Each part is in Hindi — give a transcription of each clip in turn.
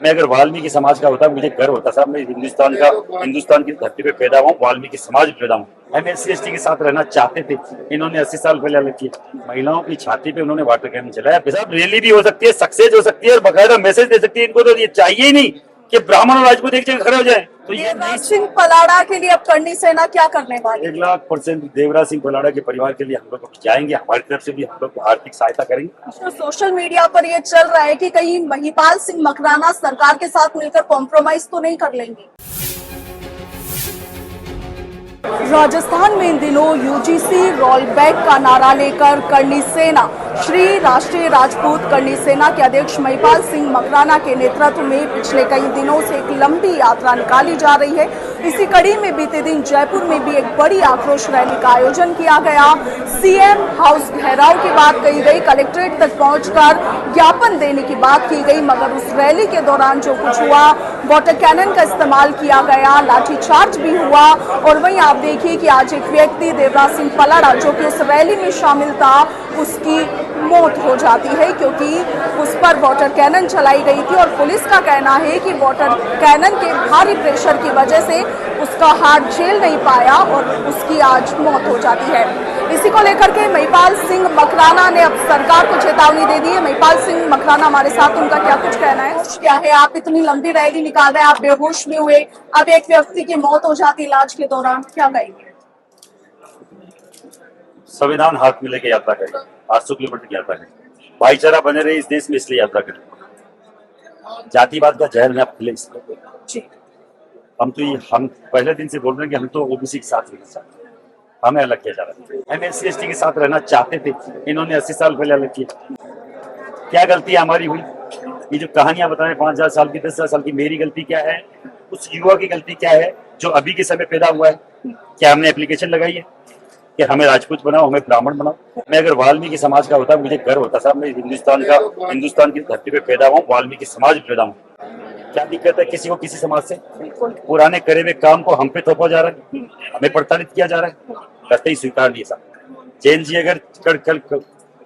मैं अगर वाल्मीकि समाज का होता मुझे गर्व होता साहब। मैं हिंदुस्तान की धरती पे पैदा हुआ, वाल्मीकि समाज में पैदा हुआ। हम SC/ST के साथ रहना चाहते थे, इन्होंने 80 साल पहले अलग किया। महिलाओं की छाती पे उन्होंने वाटर कैनन चलाया। साहब रैली भी हो सकती है, सक्सेस हो सकती है और बकायदा मैसेज दे सकती है। इनको तो ये चाहिए ही नहीं कि ब्राह्मण और राजपूत एक जगह खड़े हो जाए। तो ये देवराज सिंह पलाड़ा के लिए अब करनी सेना क्या करने वाली? 1,00,000% देवराज सिंह पलाड़ा के परिवार के लिए हम लोग जाएंगे। हमारी तरफ से भी हम लोग आर्थिक सहायता करेंगे। तो सोशल मीडिया पर ये चल रहा है कि कहीं महिपाल सिंह मकराना सरकार के साथ मिलकर कॉम्प्रोमाइज तो नहीं कर लेंगे। राजस्थान में इन दिनों UGC रोल बैक का नारा लेकर करनी सेना श्री राष्ट्रीय राजपूत करनी सेना के अध्यक्ष महिपाल सिंह मकराना के नेतृत्व में पिछले कई दिनों से एक लंबी यात्रा निकाली जा रही है। इसी कड़ी में बीते दिन जयपुर में भी एक बड़ी आक्रोश रैली का आयोजन किया गया। CM हाउस घेराव की बात कही गई, कलेक्ट्रेट तक पहुंचकर ज्ञापन देने की बात की गई, मगर उस रैली के दौरान जो कुछ हुआ, वाटर कैनन का इस्तेमाल किया गया, लाठीचार्ज भी हुआ। और वहीं आप देखिए कि आज एक व्यक्ति देवराज सिंह पलाड़ा जो कि उस रैली में शामिल था, उसकी मौत हो जाती है क्योंकि उस पर वाटर कैनन चलाई गई थी। और पुलिस का कहना है कि वाटर कैनन के भारी प्रेशर की वजह से उसका हार्ट झेल नहीं पाया और उसकी आज मौत हो जाती है। इसी को लेकर के महिपाल सिंह मकराना ने अब सरकार को चेतावनी दे दी है। महिपाल सिंह मकराना हमारे साथ, उनका क्या कुछ कहना है? क्या है, आप इतनी लंबी रैली निकाल रहे हैं, आप बेहोश भी हुए, अब एक व्यक्ति की मौत हो जाती इलाज के दौरान, क्या कहेंगे? संविधान हाथ में लेके यात्रा करें, 800 किलोमीटर की यात्रा करें, भाईचारा बने रहे इस देश में, इसलिए यात्रा करें। जातिवाद का जहर न फैले इसलिए। हम पहले दिन से बोल रहे हैं कि हम तो OBC के साथ रहना चाहते हैं, हमें अलग किया जा रहा है। हम SC/ST के साथ रहना चाहते थे, इन्होंने 80 साल पहले अलग किया। क्या गलती हमारी हुई? ये जो कहानियां बता रहे 5,000 साल की, 10,000 साल की, मेरी गलती क्या है? उस युवा की गलती क्या है जो अभी के समय पैदा हुआ है? क्या हमने एप्लीकेशन लगाई है कि हमें राजपूत बनाओ, हमें ब्राह्मण बनाओ? मैं अगर वाल्मीकि समाज का होता मुझे गर्व होता साहब। मैं हिंदुस्तान की धरती पे पैदा हुआ, वाल्मीकि समाज में पैदा हुआ। क्या दिक्कत है किसी को किसी समाज से? पुराने करे हुए काम को हम पे थोपा जा रहा है, हमें प्रताड़ित किया जा रहा है, कतई स्वीकार नहीं साहब। जैन जी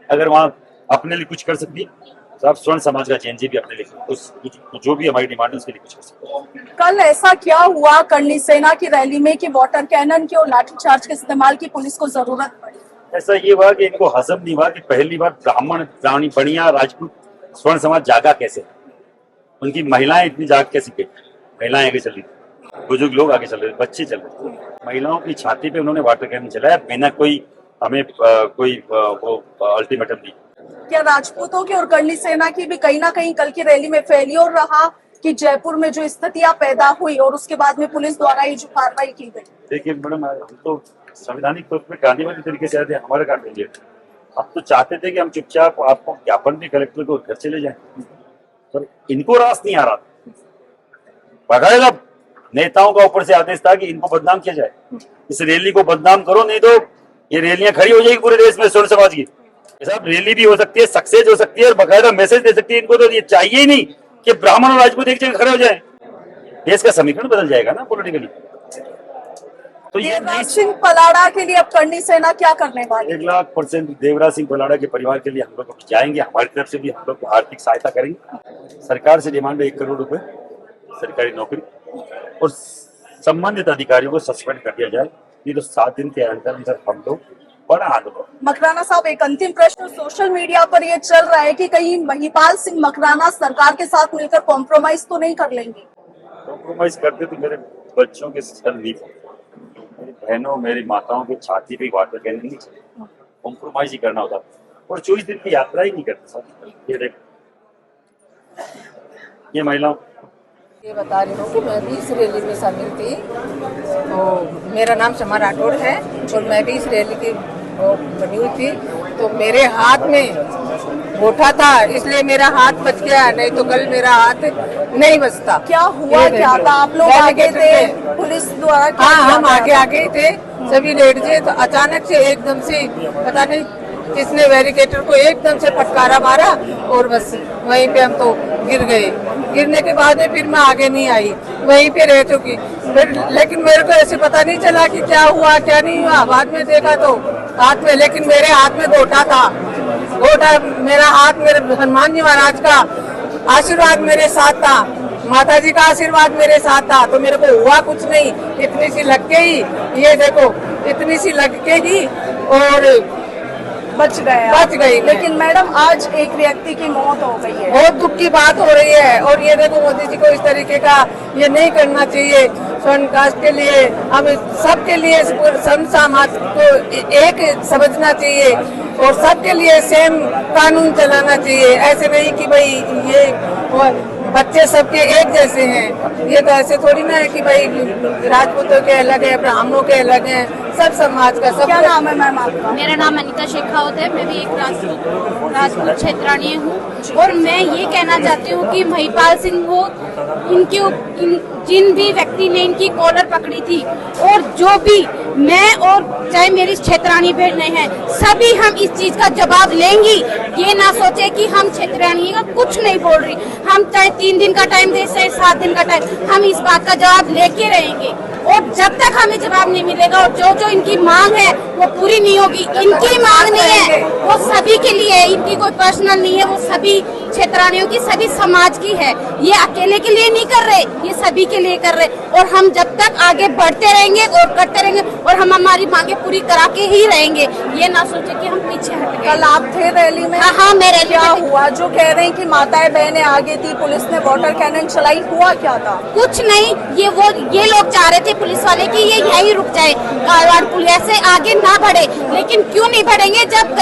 अगर वहाँ अपने लिए कुछ कर सकती है, साहब स्वर्ण समाज का जैन जी भी अपने लिए जो भी हमारी डिमांड है उसके लिए कुछ कर सकते हैं। कल ऐसा क्या हुआ करनी सेना की रैली में कि वाटर कैनन के और लाठीचार्ज के इस्तेमाल की पुलिस को जरूरत पड़ी? ऐसा ये हुआ कि इनको हजम नहीं हुआ कि पहली बार ब्राह्मण बनिया राजपूत स्वर्ण समाज जागा कैसे, उनकी महिलाएं इतनी जाग कैसे गई? महिलाएं आगे चल रही, बुजुर्ग लोग आगे चल रहे, बच्चे चल रहे। महिलाओं की छाती पे उन्होंने वाटर कैनन चलाया बिना कोई हमें वो अल्टीमेटम दी। क्या राजपूतों की और करनी सेना की भी कहीं ना कहीं कल की रैली में फेलियर रहा कि जयपुर में जो स्थितियां पैदा हुई और उसके बाद में पुलिस द्वारा ये जो कार्रवाई की गई? देखिए मैडम, हम तो संवैधानिक तौर पर गांधीवादी तरीके से आते हैं, हमारा काम नहीं है। हम तो चाहते थे कि हम चुपचाप आपको ज्ञापन भी कलेक्टर को घर चले जाए, पर इनको रास नहीं आ रहा। बकायदा नेताओं का ऊपर से आदेश था कि इनको बदनाम किया जाए, इस रैली को बदनाम करो, नहीं तो ये रैलियां खड़ी हो जाएगी पूरे देश में स्वर्ण समाज की। साहब रैली भी हो सकती है, सक्सेस हो सकती है और बकायदा मैसेज दे सकती है। इनको तो ये चाहिए ही नहीं कि ब्राह्मण और राजपूत एक जगह खड़े हो जाए। देश का समीकरण बदल जाएगा ना पॉलिटिकली। तो ये देवराज सिंह पलाड़ा के लिए अब करनी सेना क्या करने वाली? 1,00,000% देवराज सिंह पलाड़ा के परिवार के लिए हम लोग जाएंगे। हमारी तरफ से भी हम लोग आर्थिक सहायता करेंगे। सरकार से डिमांड है 1 करोड़ रुपए सरकारी नौकरी, और संबंधित अधिकारियों को सस्पेंड कर दिया जाए। ये तो 7 दिन के अंदर हम लोग बड़ा आंदोलन। मकराना साहब, एक अंतिम प्रश्न, सोशल मीडिया पर यह चल रहा है कि कहीं महिपाल सिंह मकराना सरकार के साथ मिलकर कॉम्प्रोमाइज तो नहीं कर लेंगे? कॉम्प्रोमाइज करते तो मेरे बच्चों के सर नहीं पड़ते, मेरी बहनों मेरी माताओं की छाती पे वाटर कैनन नहीं चाहिए, कॉम्प्रोमाइज ही करना होता। और 24 दिन की यात्रा ही नहीं करते सर। ये देख, ये महिलाओं ये बता रही हूँ कि मैं भी इस रैली में शामिल थी। तो मेरा नाम शमा राठौड़ है और मैं भी इस रैली की बनी हुई थी। तो मेरे हाथ में गोठा था, इसलिए मेरा हाथ बच गया, नहीं तो कल मेरा हाथ नहीं बचता। क्या हुआ, क्या था? आप लोग आगे थे, पुलिस द्वारा? हाँ, हम आगे थे, सभी लेडीज। तो अचानक से एकदम से पता नहीं किसने बैरिकेटर को एकदम से फटकारा मारा और बस वहीं पे हम तो गिर गए। गिरने के बाद में फिर मैं आगे नहीं आई, वहीं पे रह चुकी। लेकिन मेरे को ऐसे पता नहीं चला कि क्या हुआ क्या नहीं हुआ। बाद में देखा तो हाथ में, लेकिन मेरे हाथ में गोटा था। गोटा मेरा हाथ, मेरे हनुमान जी महाराज का आशीर्वाद मेरे साथ था। माता जी का आशीर्वाद मेरे साथ था तो मेरे को हुआ कुछ नहीं। इतनी सी लग के ही, ये देखो इतनी सी लग के ही और बच गए बच गई। लेकिन मैडम आज एक व्यक्ति की मौत हो गई है। बहुत दुख की बात हो रही है। और ये देखो मोदी जी को इस तरीके का ये नहीं करना चाहिए। स्वर्ण कास्ट के लिए, हम सबके लिए, सब समाज को एक समझना चाहिए और सबके लिए सेम कानून चलाना चाहिए। ऐसे नहीं कि भाई ये बच्चे सबके एक जैसे हैं। ये तो ऐसे थोड़ी ना है कि भाई राजपूतों के अलग है, ब्राह्मणों के अलग हैं, सब समाज का सब। क्या नाम है मैम आपका? मेरा नाम अनिता शेखावत है। मैं भी एक राजपूत क्षेत्रानीय हूँ और मैं ये कहना चाहती हूँ कि महिपाल सिंह हो, जिन भी व्यक्ति ने इनकी कॉलर पकड़ी थी और जो भी मैं और चाहे मेरी क्षेत्रानी बहनें हैं, सभी हम इस चीज का जवाब लेंगी। ये ना सोचे कि हम क्षेत्रानी का कुछ नहीं बोल रही। हम चाहे 3 दिन का टाइम दे, चाहे 7 दिन का टाइम, हम इस बात का जवाब लेके रहेंगे। और जब तक हमें जवाब नहीं मिलेगा और जो इनकी मांग है वो पूरी नहीं होगी। इनकी मांग नहीं है, वो सभी के लिए है, इनकी कोई पर्सनल नहीं है, वो सभी क्षेत्रानियों की, सभी समाज की है। ये अकेले के लिए नहीं कर रहे, ये सभी के लिए कर रहे। और हम जब तक आगे बढ़ते रहेंगे और करते रहेंगे और हम हमारी मांगे पूरी करा के ही रहेंगे। ये ना सोचे कि हम पीछे हट गए। कल आप थे रैली में? हाँ, मैं रैली क्या में। हुआ? जो कह रहे हैं कि माताएं बहनें आगे थी, पुलिस ने वाटर कैनन चलाई, हुआ क्या था? कुछ नहीं, ये लोग चाह रहे थे पुलिस वाले कि ये यहीं रुक जाए, कारवाड़ पुल ऐसे आगे ना बढ़े। लेकिन क्यों नहीं बढ़ेंगे जब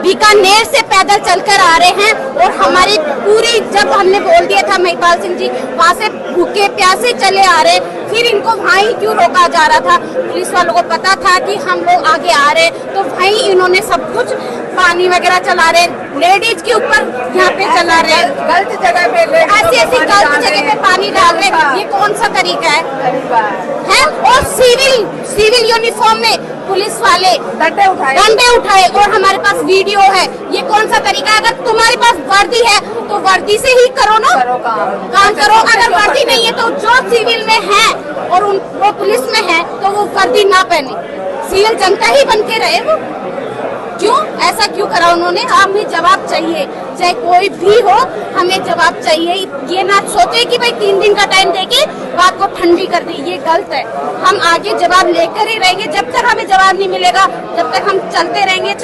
बीकानेर से पैदल चलकर आ रहे हैं और हमारी पूरी, जब हमने बोल दिया था महिपाल सिंह जी वहाँ से भूखे प्यासे चले आ रहे, फिर इनको वहीं क्यों रोका जा रहा था? पुलिस वालों को पता था कि हम लोग आगे आ रहे, तो वहीं इन्होंने सब कुछ पानी वगैरह चला रहे, लेडीज के ऊपर यहाँ पे चला रहे, गलत जगह पे ऐसी गलत जगह पे पानी डाल रहे। ये कौन सा तरीका है? और सिविल यूनिफॉर्म में पुलिस वाले डंडे उठाए और हमारे पास वीडियो है। ये कौन सा तरीका है? अगर तुम्हारे पास वर्दी है तो वर्दी से ही करो ना, काम करो। अगर वर्दी नहीं है तो जो सिविल में है और वो पुलिस में है तो वो वर्दी ना पहने, सिविल जनता ही बन के रहे। वो क्यों ऐसा क्यों करा उन्होंने? हमें जवाब चाहिए, चाहे कोई भी हो, हमें जवाब चाहिए। ये ना सोचे कि भाई 3 दिन का टाइम देके बात को ठंडी कर दी, ये गलत है। हम आगे जवाब लेकर ही रहेंगे। जब तक हमें जवाब नहीं मिलेगा, जब तक हम चलते रहेंगे।